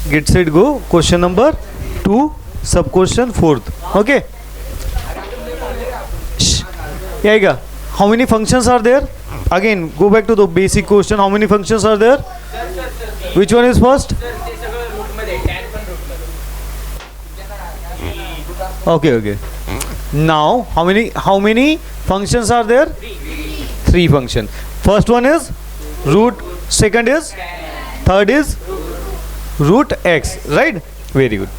Get set go. Question number 2, sub question 4th. Okay. Yeah. How many functions are there? Again, go back to the basic question. How many functions are there? Which one is first? Okay. Now, how many functions are there? 3 functions. First one is root, second is, third is root x, right? Very good.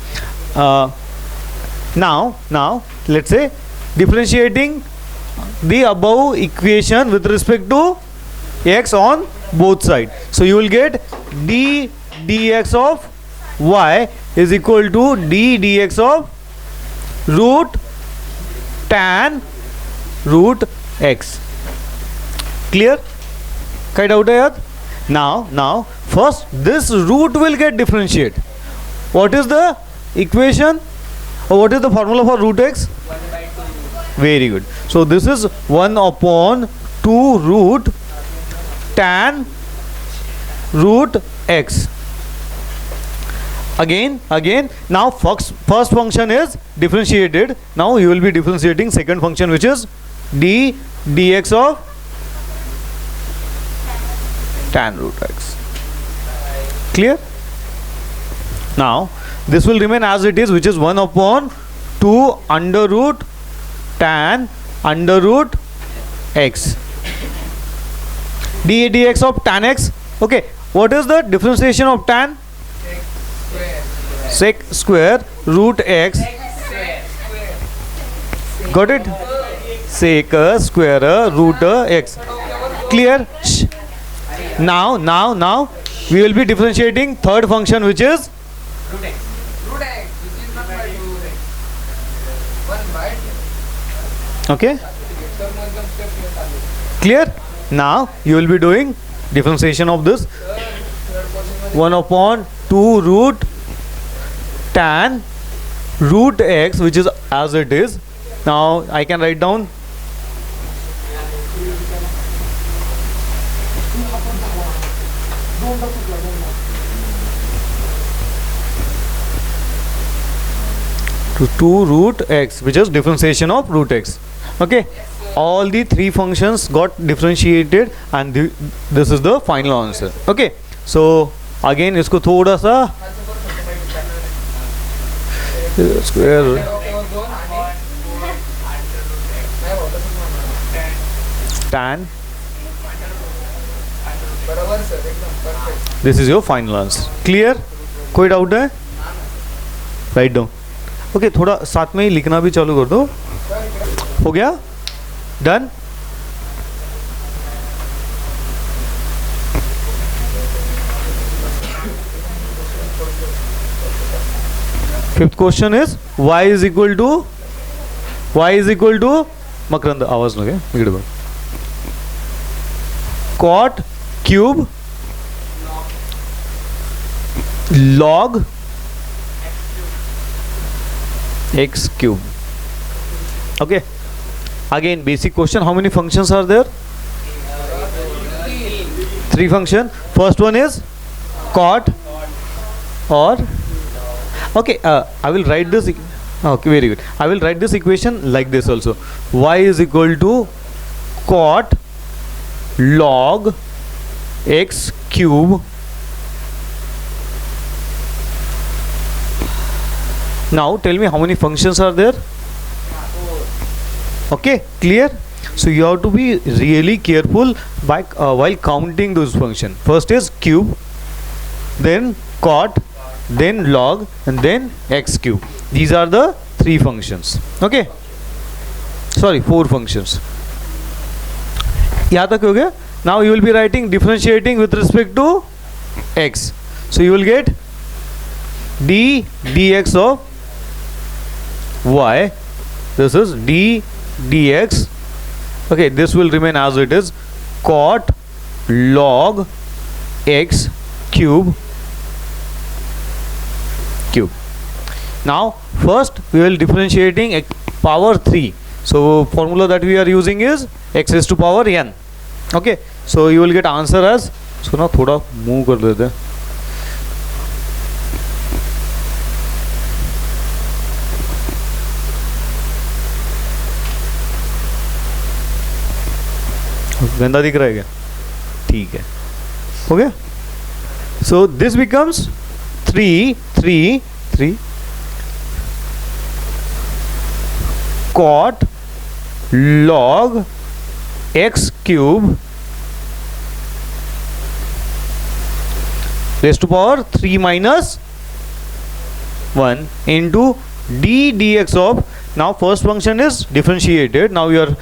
Now let's say differentiating the above equation with respect to x on both sides. So you will get d dx of y is equal to d dx of root tan root x. Clear? Kai doubt hai yaar? Now first this root will get differentiate. What is the equation or what is the formula for root x? Very good. So this is 1 upon 2 root tan root x. Again now first function is differentiated. Now you will be differentiating second function, which is d dx of tan root x. Clear? Now this will remain as it is, which is 1 upon 2 under root tan under root x. d dx of tan x. Okay, what is the differentiation of tan? Sec square root x. Got it? Sec square root x. Clear? Now we will be differentiating third function, which is root x. Root x, which is not by 2x. 1 by 2. okay. Clear? Now you will be doing differentiation of this 1 upon 2 root tan root x, which is as it is. Now I can write down to 2 root x, which is differentiation of root x. Okay, all the 3 functions got differentiated and this is the final answer. Okay, so again इसको थोड़ा सा square tan. This is your final answer. Clear? कोई doubt है? Write down. Okay, थोड़ा साथ में ही लिखना भी चालू कर दो. हो गया? Done? Fifth question is y is equal to मकरंद आवाज लगे इकडे बघ. cot cube log x cube. Okay, again basic question. How many functions are there? 3 function. First one is cot or okay, I will write this. Okay, very good. I will write this equation like this also. Y is equal to cot log x cube. Now tell me how many functions are there. Okay, clear? So you have to be really careful by while counting those functions. First is cube, then cot, then log, and then x cube. These are the 3 functions. Okay, sorry, 4 functions. यहाँ तक हो गया. Now you will be writing differentiating with respect to x. So you will get d dx of y. This is d dx. Okay, this will remain as it is. Cot log x cube. Now first we will differentiating power 3. So formula that we are using is x raised to power n. Okay, so you will get answer as, so now थोड़ा move कर देते हैं. गंदा दिख रहा है क्या? ठीक है, हो गया. सो this becomes 3 3 3 cot log x cube raised to power 3 minus 1 into d dx of, now first function is differentiated, now you are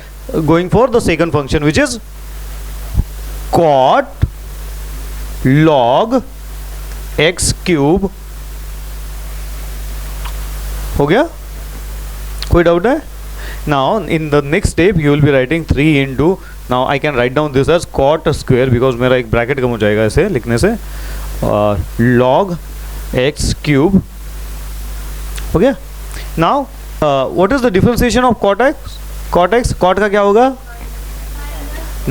going for the second function which is cot log x cube. हो गया? कोई doubt है? Now in the next step you will be writing 3 into, now I can write down this as cot square because मेरा एक bracket कम हो जाएगा ऐसे लिखने से, log x cube. हो गया? Now what is the differentiation of cot x? Cot x, cot का क्या होगा?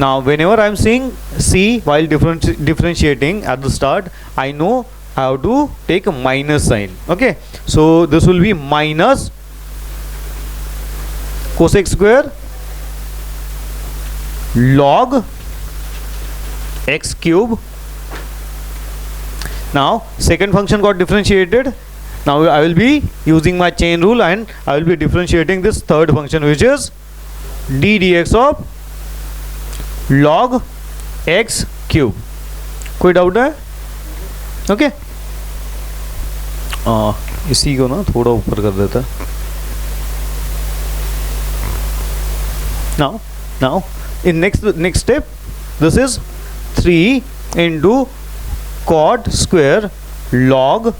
Now whenever I am seeing c while differentiating at the start, I know how to take a minus sign. Okay, so this will be minus cosec square log x cube. Now second function got differentiated. Now I will be using my chain rule and I will be differentiating this third function which is d dx of log x cube. कोई doubt है? Okay, इसी को ना थोड़ा ऊपर कर देता है. Now in next step, this is 3 into cot square log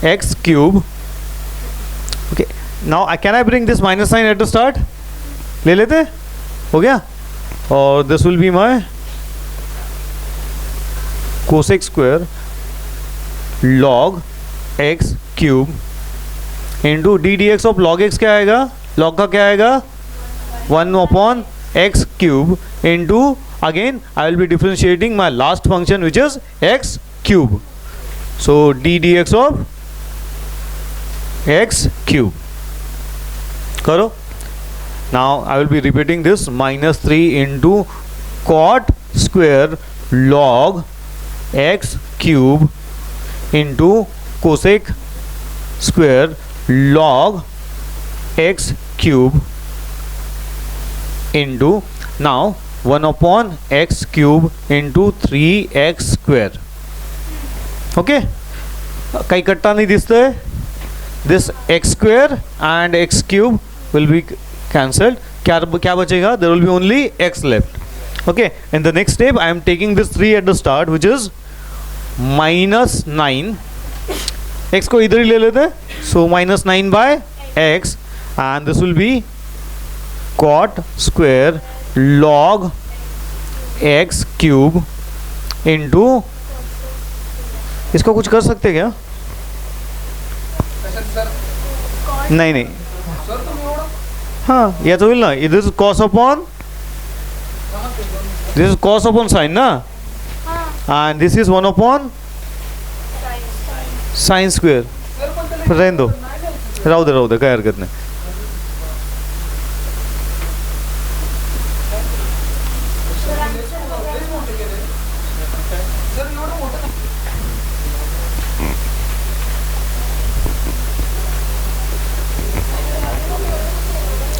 x cube. Okay, now can I bring this minus sign at the start? ले लेते? हो गया? और this will be my cosec square log x cube into d dx of log x. क्या आएगा? log का क्या आएगा? 1 upon x cube into, again I will be differentiating my last function which is x cube. So d dx of x cube. करो. Now I will be repeating this, minus 3 into cot square log x cube into cosec square log x cube into, now 1 upon x cube into 3x square. Okay, काही कट्टा नहीं दिसता है. This x square and x cube will be cancelled. क्या बचेगा? There will be only x left. Okay, in the next step I am taking this 3 at the start which is minus 9. x को इधर ही ले लेते हैं. So minus 9 by x and this will be cot square log x cube into, इसको कुछ कर सकते क्या? नहीं नहीं, हाँ ये तो होईल ना. This is cos upon, this is cos upon sin ना, and this is 1 upon sin square. रहने दो, राहू दे, काय हरकत नाही.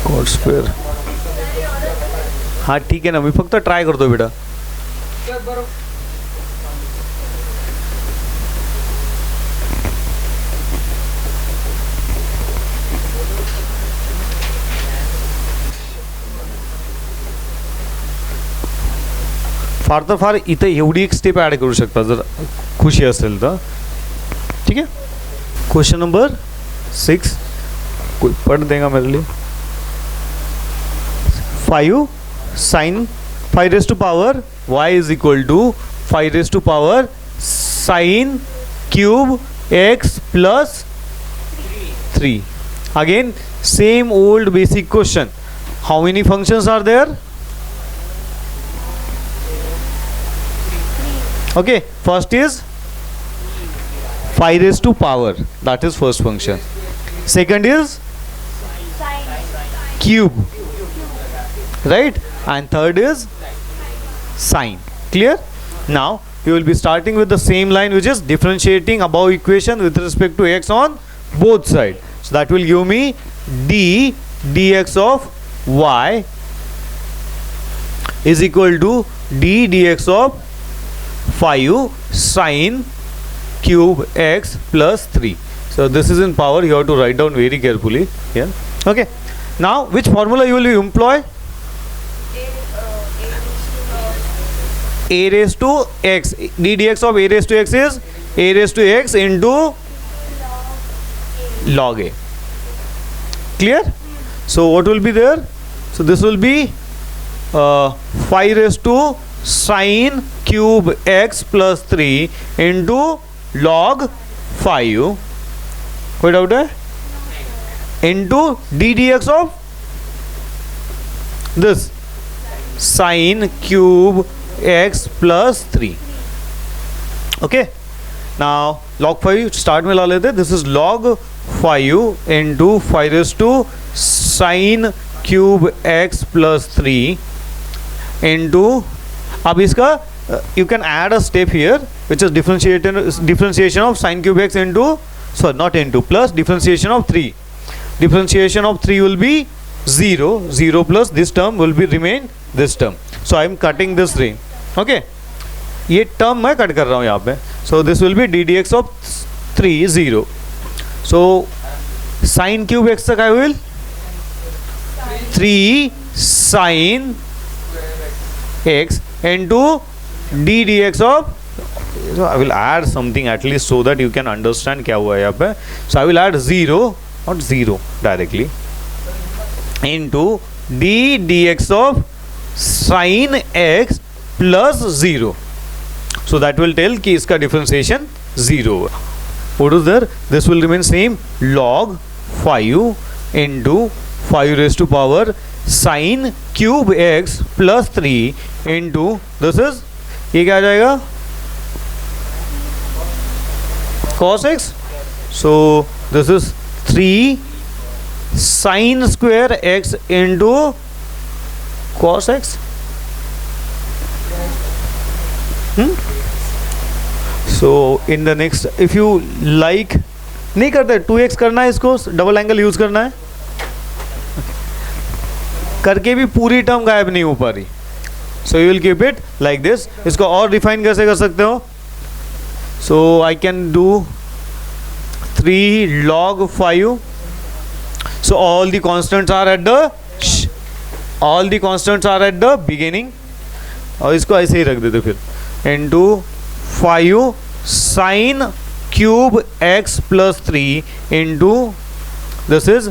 cot square. हाँ ठीक आहे ना, मी फक्त ट्राय करतो बेटा. फार तर फार इथे एवढी एक स्टेप ॲड करू शकता जर खुशी असेल तर. ठीक है, क्वेश्चन नंबर 6 कोई पढ़ देगा मेरे लिए. 5 sin 5 raised to power y is equal to 5 raised to power sin cube x plus 3. Again same old basic question. How many functions are there? Okay, first is 5 raised to power, that is first function. Second is cube, right? And third is sine. Clear? Now you will be starting with the same line, which is differentiating above equation with respect to x on both sides. So that will give me d dx of y is equal to d dx of 5 sine cube x plus 3. So this is in power, you have to write down very carefully here. Okay. Now which formula you will employ? A raised to x. D dx of a raised to x is a raised to x into log a. Clear? So what will be there? So this will be 5 raised to sine cube x plus 3 into log 5. कोई doubt है? Into d dx of this sine cube x plus 3. Okay. Now log 5 start में ला लेते. This is log 5 into 5 raised to sine cube x plus 3 into, अब इसका you can add a step here, which is differentiation of sine cube x into, sorry, not into, plus differentiation of 3. Differentiation of 3 will be 0. 0 plus this term will be remain this term. So I am cutting this ring. Okay. ये term मैं cut कर रहा हूँ यहाँ पे. So this will be d dx of 3 0. So sine cube x तक I will 3 sine x into d dx of, so I will add something at least so that you can understand क्या हुआ है यहाँ पे. So I will add 0, not 0 directly, into d dx of sine x plus 0. So that will tell कि इसका differentiation 0. What is there? This will remain same, log 5 into 5 raised to power sine cube x plus 3 into, this is, ये क्या आ जाएगा? Cos x. So this is 3 sine square x into cos x. So in the next, if you like, नहीं करते 2x करना है, इसको double angle use करना है, करके भी पूरी टर्म गायब नहीं हो पा रही. सो you will keep it like this. इसको और रिफाइन कैसे कर सकते हो? सो I can do 3 log 5. So all the constants are at the beginning. और इसको ऐसे ही रख देते फिर, into 5 sine cube x plus 3 into, this is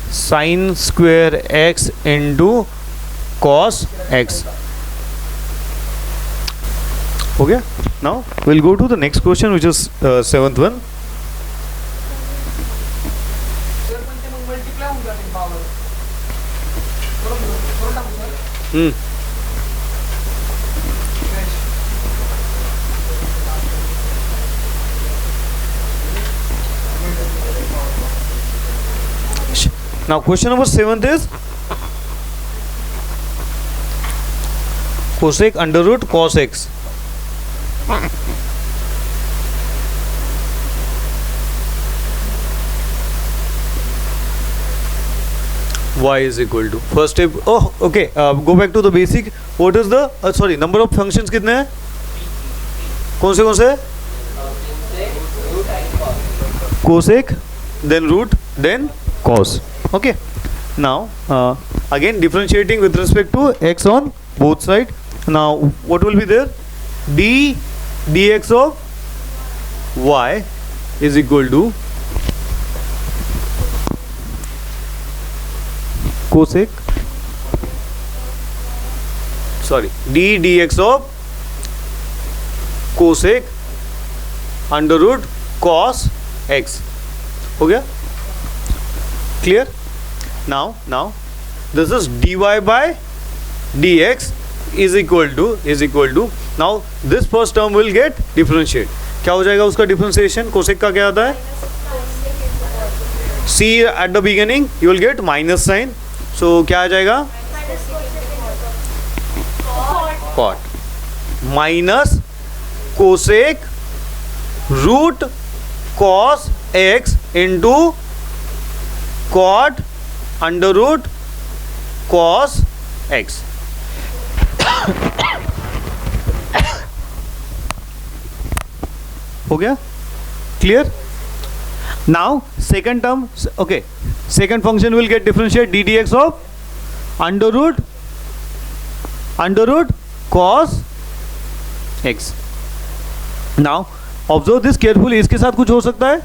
sine square x into cos x. हो गया? Now we'll go to the next question, which is 7th one. Now question number 7th is cosec under root cos x. Y is equal to, first step, oh okay, go back to the basic. What is the sorry, number of functions कितने हैं? कौन से? Cosec, then root, then cos. Okay. Now again differentiating with respect to x on both sides. Now what will be there? D dx of y is equal to cosec, sorry, d dx of cosec under root cos x. हो गया? Clear? Now this is dy by dx is equal to, now this first term will get differentiate. क्या हो जाएगा उसका differentiation? cosec का क्या आता है? c at the beginning you will get minus sign. So क्या आ जाएगा? Cot. Minus cosec root cos x into cot under root cos x. हो गया clear. Now second term, okay, second function will get differentiate d d x of under root cos x. Now observe this carefully. इसके साथ कुछ हो सकता है.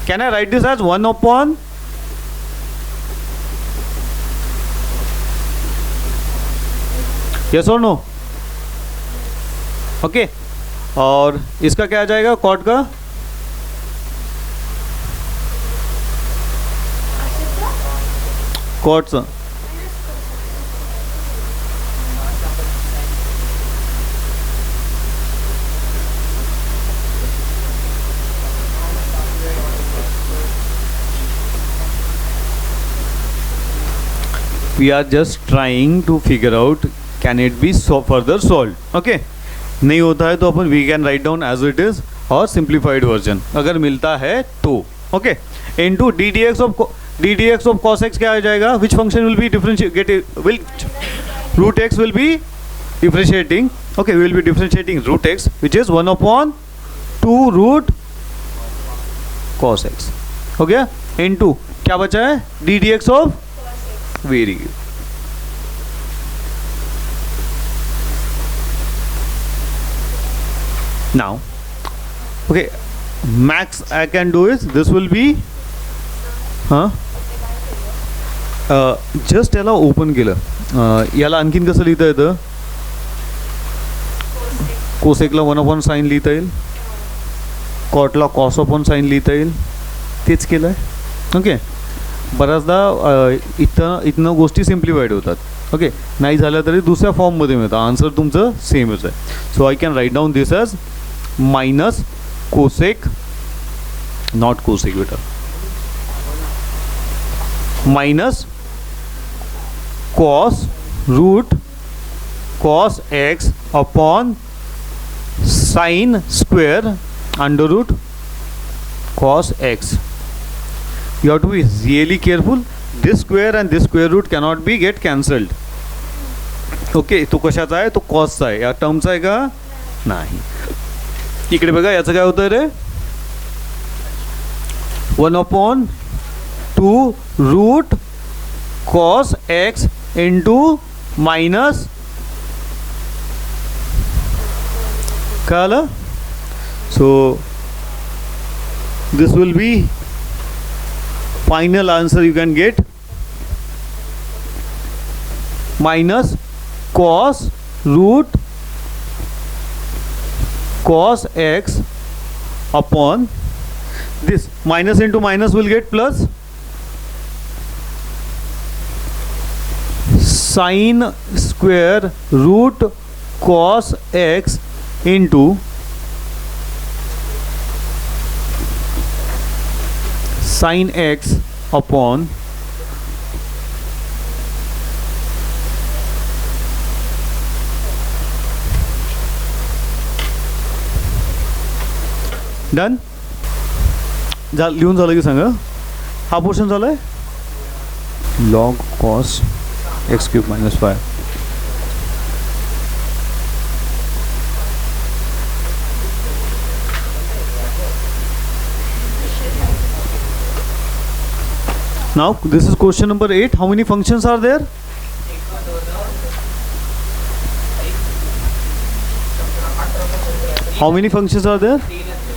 Can I write this as 1 upon yes और no. Okay, और इसका क्या आ जाएगा कॉट का. Cot we are just trying to figure out can it be so further solved. okay, नहीं होता है तो अपन we can write down as it is और simplified version अगर मिलता है तो. okay, into ddx of cos x क्या आ जाएगा. which function will be will root x will be differentiating. okay, we will be differentiating root x which is 1 upon 2 root cos x. हो गया. into क्या बचा है ddx of. very good. now okay, max I can do is this will be just याला open केलं. याला आणखीन कसं लिहिता येतं. कोसेकला 1 अपॉन साइन लिहिता येईल. कॉटला कॉस अपॉन साइन लिहिता येईल. तेच केलं आहे. ओके, बऱ्याचदा इथनं गोष्टी सिम्प्लिफाईड होतात. ओके, नाही झालं तरी दुसऱ्या फॉर्ममध्ये मिळतं. आन्सर तुमचं सेमच आहे. So I can write down this as minus cosec, not cosec बेटा, minus cos root cos x upon sine square under root cos x. You have to be really careful. This square and this square root cannot be get cancelled. Okay, तो कशाचा आहे. तो कॉसचा आहे. या टर्मचा आहे का नाही. इकडे बघा याचं काय होतं रे. 1 upon 2 root cos x into minus काय आलं. So this will be final answer you can get minus cos root cos x upon this. Minus into minus will get plus sin square root cos x into sin x upon done. लिहून झालं की सांगा. हा portion झालाय. log cos x cube minus 5. Now this is question number 8. How many functions are there? How many functions are there?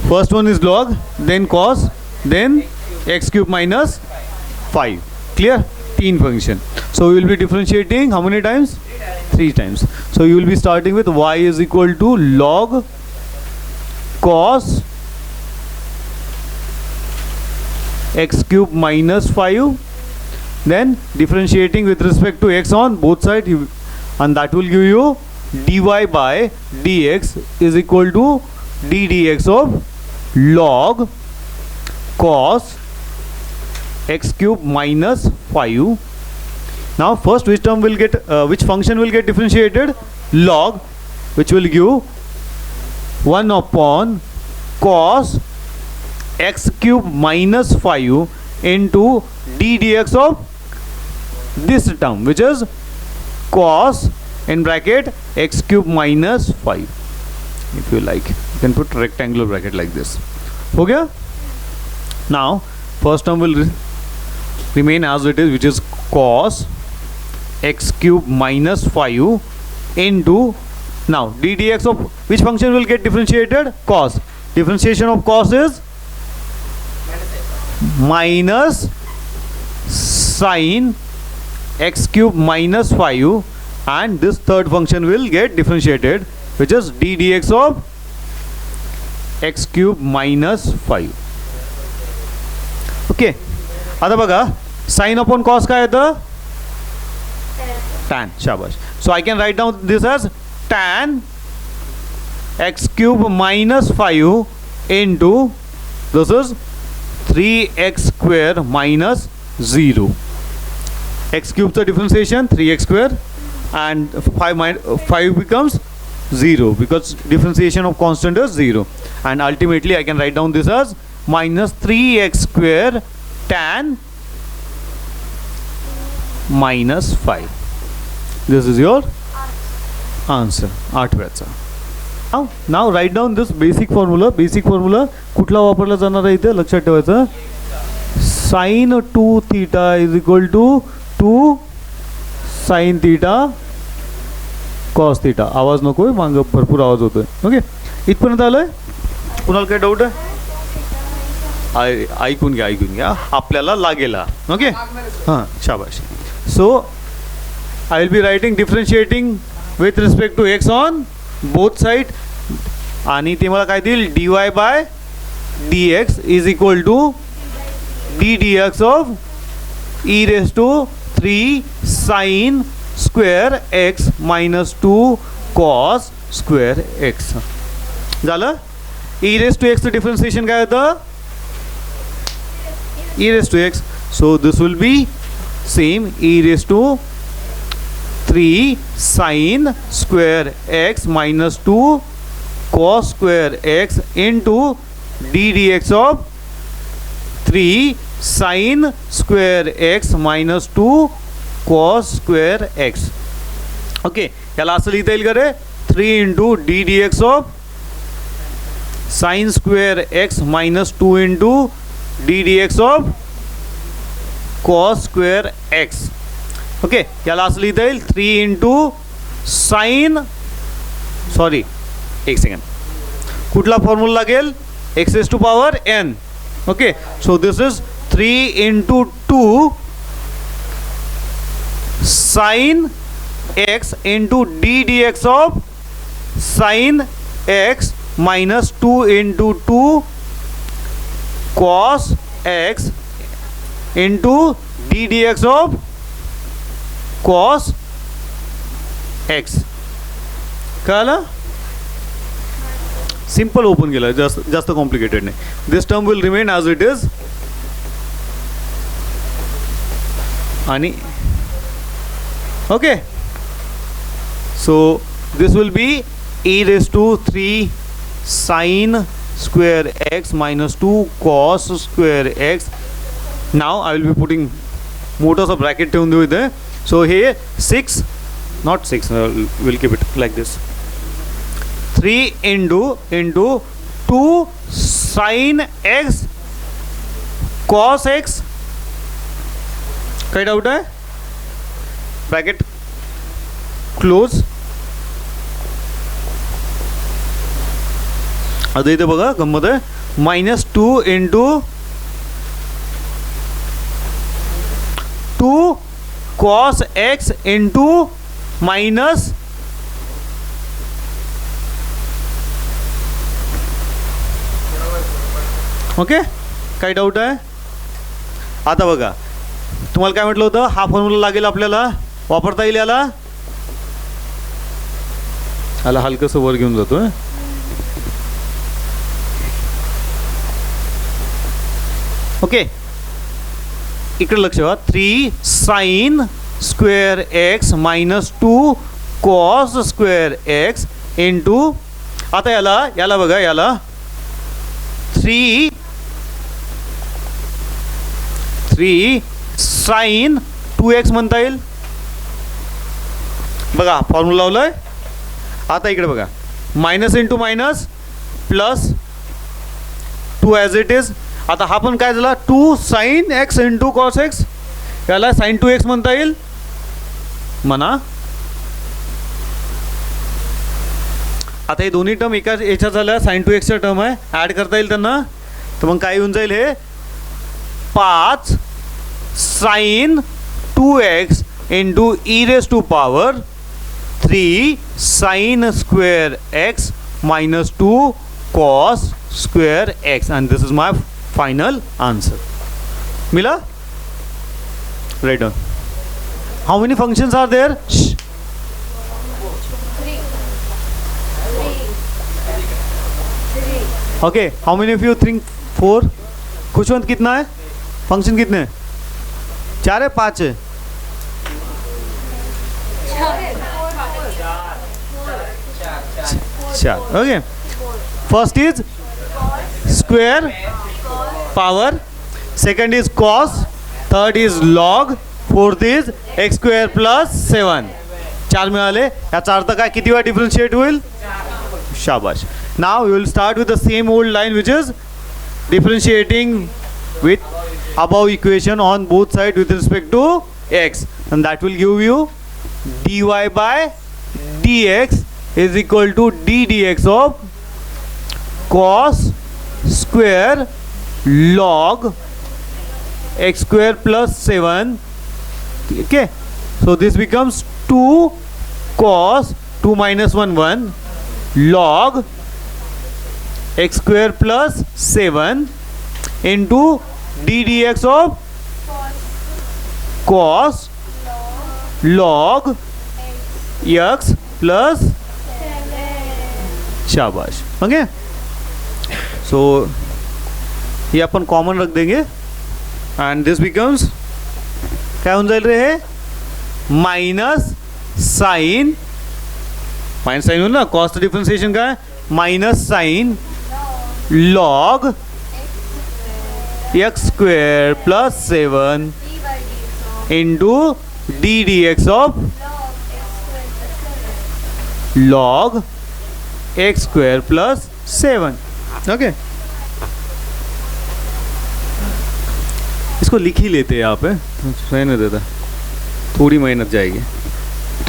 First one is log, then cos, then x cube minus 5. Clear? 3 function. So we will be differentiating how many times? 3 times. So you will be starting with y is equal to log cos x cube minus 5, then differentiating with respect to x on both sides, and that will give you dy by dx is equal to d dx of log cos x cube minus 5 Now first which term will get which function will get differentiated? Log, which will give 1 upon cos x cube minus 5 into d dx of this term, which is cos in bracket x cube minus 5. If you like, you can put rectangular bracket like this. हो गया? Now first term will remain as it is, which is cos x cube minus 5 into, now d dx of which function will get differentiated? Cos. Differentiation of cos is minus sine x cube minus 5, and this third function will get differentiated, which is d dx of x cube minus 5. Okay, आता बघा sine upon cos काय येतं? tan. शाबाश. So I can write down this as tan x cube minus 5 into, this is 3x square minus 0. X cube the differentiation 3x square, and 5 becomes 0 because differentiation of constant is 0, and ultimately I can write down this as minus 3x square tan minus 5. This is your answer. 8व्याचा. Now write down this basic formula. Basic formula कुठला वापरला जाणार आहे इथे लक्षात ठेवायचं. sin 2 theta is equal to 2 sin theta cos theta. आवाज नकोय, मागं भरपूर आवाज होतोय. ओके, इथपर्यंत आलंय? कुणाला काय डाऊट आहे? ऐकून घ्या, आपल्याला लागेला. ओके, हां, शाबाश. सो I will be writing differentiating with respect to x on both side, आणि ते मला काय देईल? dy by dx is equal to d dx of e raised to 3 sin square x minus 2 cos square x. झालं? e raised to x चं differentiation काय होतं? e raised to x. So this will be same e raised to 3 sin square x minus 2 cos square x into d dx of 3 sin square x minus 2 cos square x. Okay, याला असं लिहिता येईल का रे? 3 into d dx of sin square x minus 2 into d dx of cos square x. Okay, याला असं लिहिता येईल 3 into sin, सॉरी एक सेकंड, कुठला फॉर्म्युला लागेल? x raised to power n. Okay, so this is 3 into 2 sin x into d dx of sin x minus 2 into 2 cos x into d dx of cos x. कळलं? Simple open केलं, जास्त complicated नाही. This term will remain as it is, आणि okay, so this will be e raised to 3 sin square x minus 2 cos square x. Now I will be putting मोठासा bracket ठेवून देऊ इथे. So here 6, not 6, we'll keep it like this. 3 into 2 sin x cos x. काही doubt आहे? Bracket close. आता इथे बघा गंमत आहे. minus 2 into 2 cos x into minus okay, काही डाऊट आहे? आता बघा, तुम्हाला काय म्हटलं होतं? हा फॉर्म्युला लागेल आपल्याला, वापरता येईल याला. याला हलकंसं वर घेऊन जातोय. ओके, इकडे लक्ष ठेवा. 3 sin square x minus 2 cos square x into, आता याला बघा, याला 3 साइन 2x म्हणता येईल. बघा फॉर्म्युला लावलाय. आता इकडे बघा, minus into minus plus 2 as it is. आता हा पण काय झाला, 2 sign x into cos x, याला साइन 2x म्हणता येईल म्हणा. आता हे दोन्ही टर्म एका याच्यात झाल्या, साइन 2xच्या टर्म आहे, ॲड करता येईल त्यांना. तर मग काय येऊन जाईल, हे 5 sine 2x into e raise to power 3 sine square x minus 2 cos square x, and this is my final answer. मिला? Right down. How many functions are there? Okay, how many of you think 4? Khushwant कितना है? Function कितने हैं? 4 है 5 है? 4. Okay, first is square power, second is cos, third is log, fourth is x square plus 7. 4 मिळाले. या 4 तर काय किती वेळा डिफरन्शिएट होईल? शाबाश. Now we will start with the same old line, which is differentiating with above equation on both sides with respect to x, and that will give you dy by dx is equal to d dx of cos square log x square plus 7. Okay, so this becomes 2 cos 2 minus 1 1 log x square plus 7 into d dx of cos log x plus, शाबाश. Okay, सो ये अपन common रख देंगे and this becomes क्या हो जाए रहे, minus sign हो ना, कॉस्ट डिफरेंशिएशन का है, minus sign log x square plus 7 into d d x of log x square plus 7. Okay, इसको लिख ही लेते हैं यहाँ पे, रहने देता, थोड़ी मेहनत जाएगी,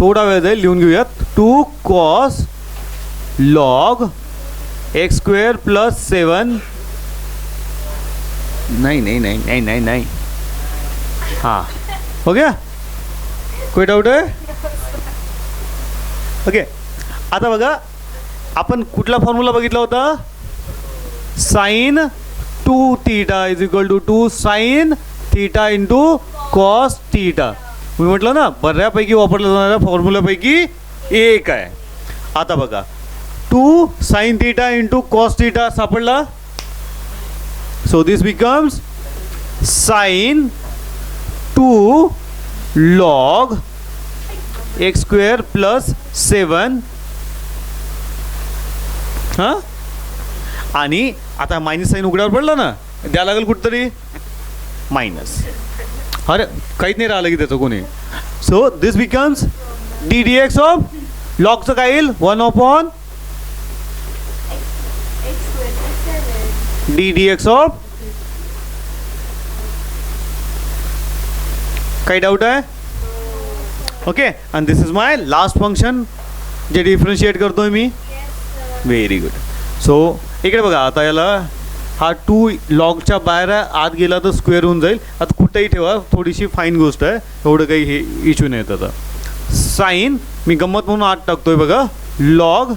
थोड़ा वेळ जाईल, लिहून घेऊयात. 2 cos log x square plus 7, नहीं, हाँ हो गया, कोई डाऊट आहे? ओके, आता बघा आपण कुठला फॉर्म्युला बघितला होता, sine 2 theta is equal to 2 sine theta into cos theta. मी म्हटलं ना, बऱ्यापैकी वापरल्या जाणाऱ्या फॉर्म्युलापैकी एक आहे. आता बघा 2 sine theta into cos theta सापडला. So this becomes sine 2 log x square plus 7. हां, आणि आता मायनस साईन उघड्यावर पडला ना, द्यावं लागेल कुठतरी मायनस. अरे काहीच नाही राहिलं की त्याचं कोणी. So this becomes d d x of लॉगचं काय येईल, 1/, डी डी एक्स ऑफ, काही डाऊट आहे? ओके, आणि this is my last function जे डिफरन्शिएट करतोय मी. Very good. सो इकडे बघा, आता याला हा 2 लॉगच्या बाहेर आत गेला तर स्क्वेअर होऊन जाईल. आता कुठेही ठेवा, थोडीशी फाईन गोष्ट आहे, एवढं काही हे इश्यू नाही येत. आता साईन मी गंमत म्हणून आत टाकतोय बघा, log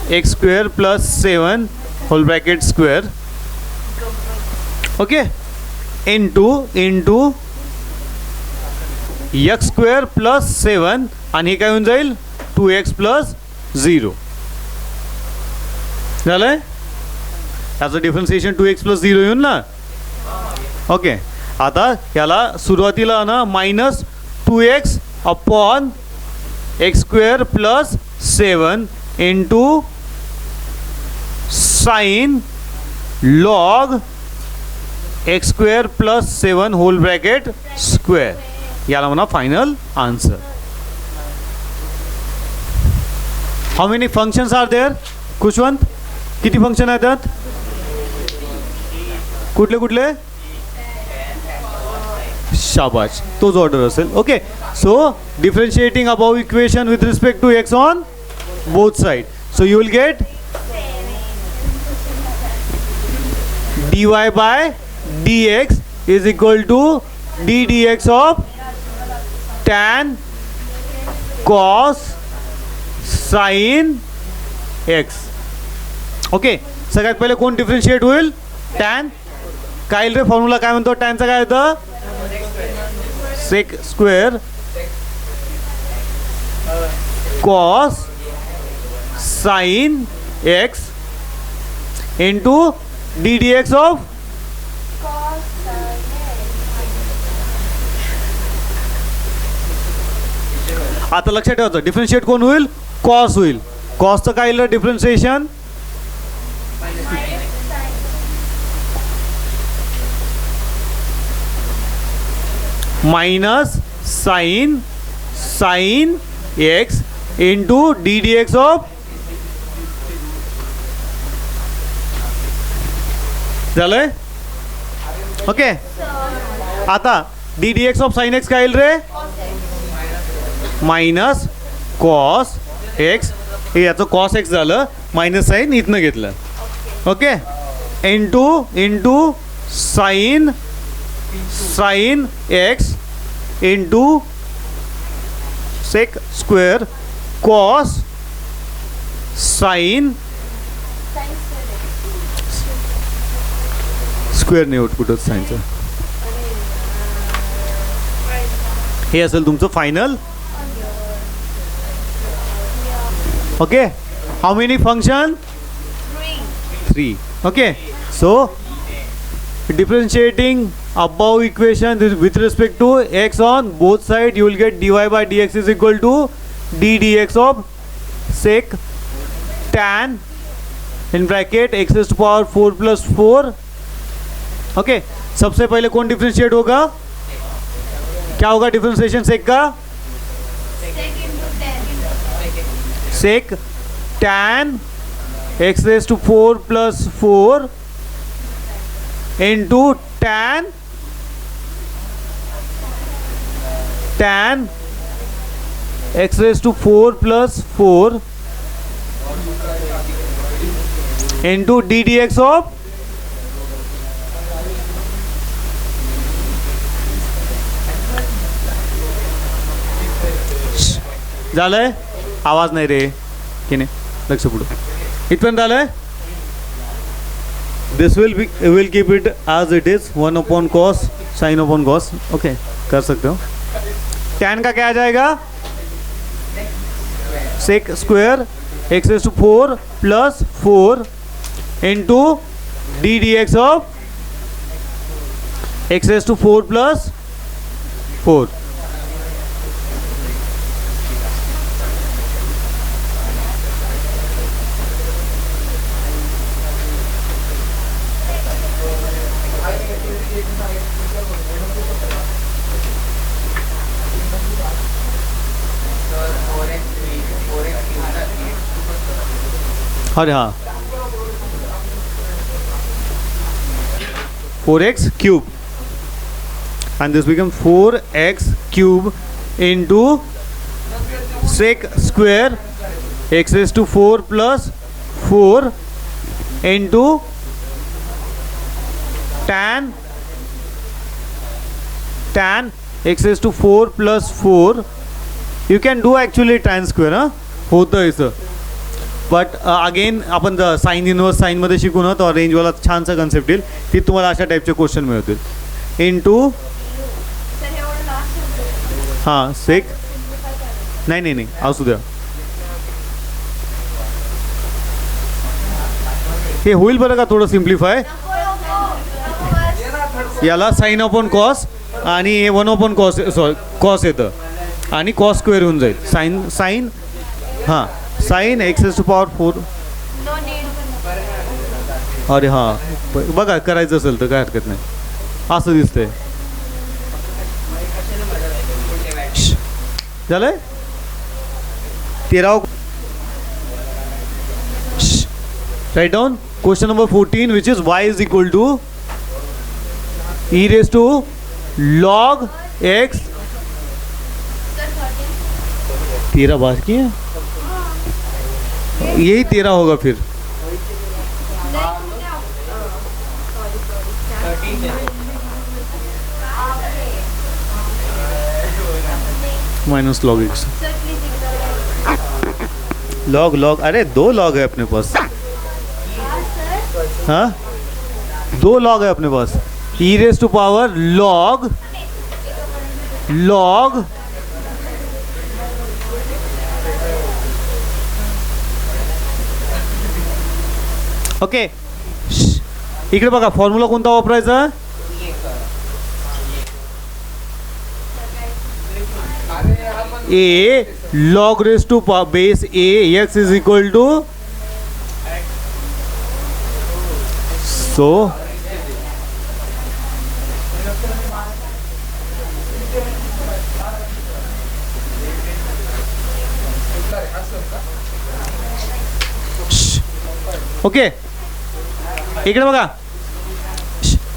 x square plus 7 whole bracket square. Okay, into x square plus 7, आणि हे काय होऊन जाईल 2x प्लस 0. झालंय, याचं डिफरन्शिएशन 2x प्लस 0 येऊन ना. ओके, आता याला सुरुवातीला ना -2x upon x square plus 7 into sine log x square plus 7 whole bracket square याला म्हणा final answer. How many functions are there Kushwant? किती फंक्शन आहेत त्यात? कुठले कुठले? शाबाश, तोच ऑर्डर असेल. Okay, so differentiating above equation with respect to x on both side. So you will get dy by dx is equal to d dx of tan cos sin x. Okay, सगळ्यात पहिले कोण differentiate होईल? tan. काय येईल रे formula? काय म्हणतो टॅनचा? काय येतं? Sec square cos sine x into d d x of आता लक्षात ठेवायचं डिफरन्शिएट कोण होईल? कॉस होईल. कॉसचं काय येईल differentiation? Minus sine x into d d x of झालंय. ओके, आता d d x of sine x काय येईल रे? मायनस कॉस एक्स, हे याचं कॉस एक्स झालं, मायनस साइन इथनं घेतलं. Okay, into sine x into sec square cos sine square नाही होत कुठंच साइनचं. हे असेल तुमचं final. Okay, how many function? 3. Okay, so differentiating above equation with respect to x on both sides, you will get dy by dx is equal to d dx of sec tan in bracket x raised to power 4 plus 4. Okay, सबसे पहले कौन differentiate होगा? क्या होगा differentiation सेक का? सेक tan x raised to 4 plus 4 into tan x raised to 4 plus 4 into d dx of झालंय. आवाज नाही रे की नाही? लक्ष पुढे इथपर्यंत आलंय. This will keep it as it is 1 upon cos sin upon cos. Okay, कर सकते हो. tan का क्या आ जाएगा? Sec square x raise to 4 plus 4 into d d x of x raise to 4 plus 4. अरे हाँ 4x cube and this becomes 4x cube into sec square x raised to 4 plus 4 into tan x raised to 4 plus 4. You can do actually tan square, huh? होतं इथं. But again आपण sine inverse साईनमध्ये शिकू ना, तर रेंजवाला छानसा concept येईल. ती तुम्हाला अशा टाईपचे क्वेश्चन मिळतील. इंटू हां सेक नाही असू द्या, हे होईल बरं का थोडं सिम्प्लिफाय. याला साईन अपॉन कॉस आणि हे 1 अपॉन कॉस कॉस येतं आणि कॉस स्क्वेअर होऊन जाईल. साईन हां साईन x⁴. No need. अरे हां बघा करायचं असेल तर काय हरकत नाही. असं दिसतंय. झालंय 13. Write down question number 14, which is y is equal to e raised to log x. Sir, 13. 13 बाकी है, यही 13 होगा फिर. Minus log x. Sir, please ignore. Log अरे 2 लॉग है अपने पास. Sir. हाँ 2 लॉग है अपने पास. E raise to power log okay. इकडे बघा फॉर्म्युला कोणता वापरायचा. अरे हा पण a log raise to base a x is equal to so okay. इकडे बघा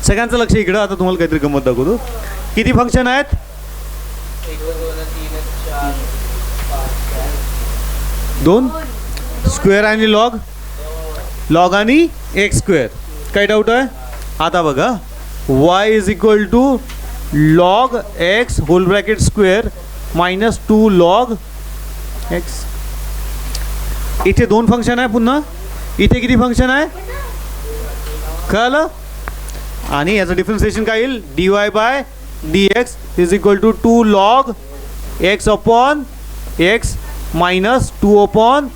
सगळ्यांचं लक्ष इकडं. आता तुम्हाला काहीतरी गंमत दाखवतो. किती फंक्शन आहेत. 2 स्क्वेअर आणि लॉग आणि एक्स स्क्वेअर. काय डाऊट आहे. आता बघा y is equal to log x whole bracket square minus 2 log x. इथे 2 फंक्शन आहे. पुन्हा इथे किती फंक्शन आहे कळलं. आणि याचं डिफरन्सिएशन काय येईल. dy by dx is equal to 2 log x upon x minus 2 upon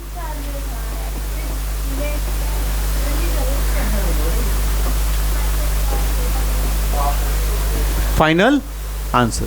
final answer.